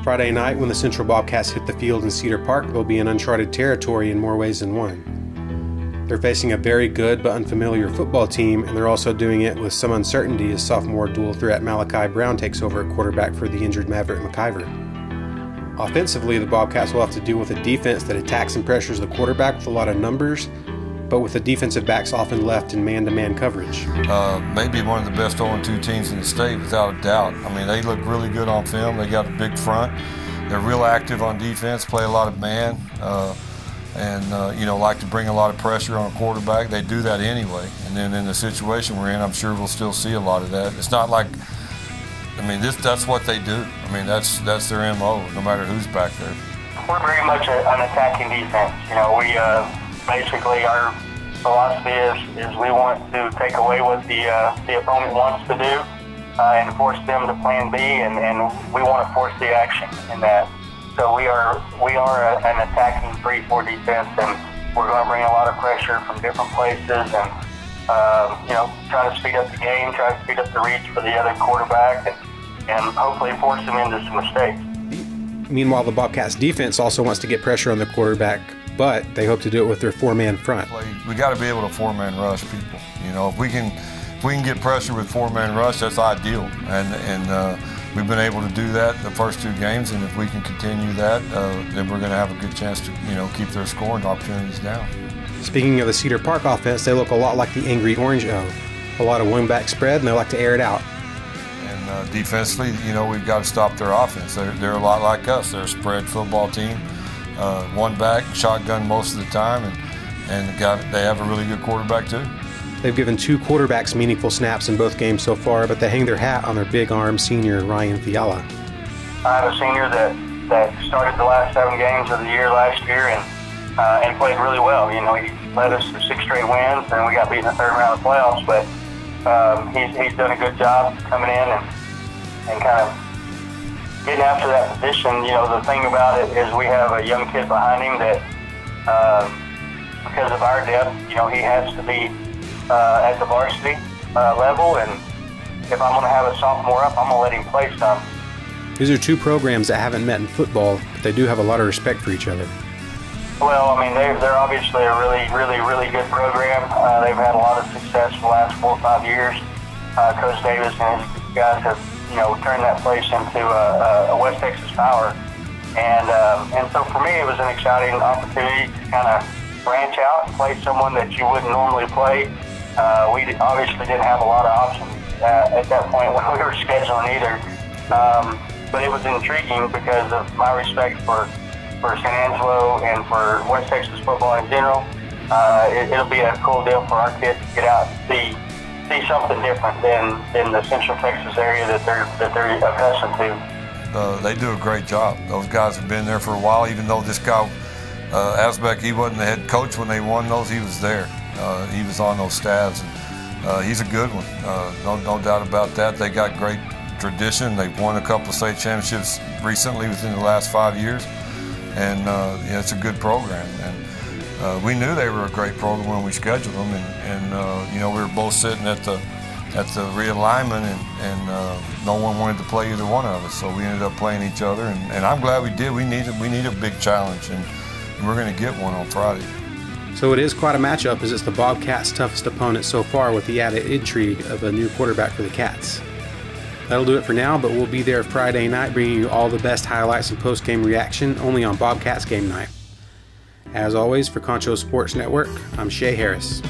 Friday night, when the Central Bobcats hit the field in Cedar Park, they'll be in uncharted territory in more ways than one. They're facing a very good but unfamiliar football team, and they're also doing it with some uncertainty as sophomore dual threat Malachi Brown takes over at quarterback for the injured Maverick McIver. Offensively, the Bobcats will have to deal with a defense that attacks and pressures the quarterback with a lot of numbers, but with the defensive backs often left in man-to-man coverage. Maybe one of the best 0-2 teams in the state, without a doubt. I mean, they look really good on film. They got a big front. They're real active on defense, play a lot of man, and like to bring a lot of pressure on a quarterback. They do that anyway. And then in the situation we're in, I'm sure we'll still see a lot of that. It's not like, that's what they do. I mean, that's their MO, no matter who's back there. We're very much an attacking defense. Basically, our philosophy is we want to take away what the opponent wants to do and force them to plan B, and we want to force the action in that. So we are an attacking 3-4 defense, and we're going to bring a lot of pressure from different places, and try to speed up the game, try to speed up the reach for the other quarterback, and hopefully force them into some mistakes. Meanwhile, the Bobcats defense also wants to get pressure on the quarterback, but they hope to do it with their four-man front. We got to be able to four-man rush people. If we can get pressure with four-man rush, that's ideal. And we've been able to do that the first two games, and if we can continue that, then we're going to have a good chance to keep their scoring opportunities down. Speaking of the Cedar Park offense, they look a lot like the Angry Orange O. A lot of wingback spread, and they like to air it out. And defensively, we've got to stop their offense. They're a lot like us. They're a spread football team. One back, shotgun most of the time, and they have a really good quarterback too. They've given two quarterbacks meaningful snaps in both games so far, but they hang their hat on their big arm senior Ryan Fiala. I have a senior that started the last 7 games of the year last year and played really well. He led us to 6 straight wins, and we got beat in the 3rd round of the playoffs. But he's done a good job coming in and kind of getting after that position. The thing about it is we have a young kid behind him that, because of our depth, he has to be at the varsity level, and if I'm going to have a sophomore up, I'm going to let him play some. These are two programs that haven't met in football, but they do have a lot of respect for each other. Well, they're obviously a really, really, really good program. They've had a lot of success the last 4 or 5 years. Coach Davis and his guys have turned that place into a West Texas power. And so for me, it was an exciting opportunity to kind of branch out and play someone that you wouldn't normally play. We obviously didn't have a lot of options at that point when we were scheduling either. But it was intriguing because of my respect for San Angelo and for West Texas football in general. It'll be a cool deal for our kids to get out and see something different than the Central Texas area that they're accustomed to. They do a great job. Those guys have been there for a while, even though this guy, Asbeck, he wasn't the head coach when they won those, he was there. He was on those staffs, and he's a good one. No doubt about that. They got great tradition. They've won a couple of state championships recently within the last 5 years, and it's a good program. And we knew they were a great program when we scheduled them, and we were both sitting at the realignment, and no one wanted to play either one of us, so we ended up playing each other, and I'm glad we did. We need a big challenge, and we're going to get one on Friday. So it is quite a matchup, as it's the Bobcats' toughest opponent so far, with the added intrigue of a new quarterback for the Cats. That'll do it for now, but we'll be there Friday night bringing you all the best highlights and post-game reaction only on Bobcats Game Night. As always, for Concho Sports Network, I'm Shea Harris.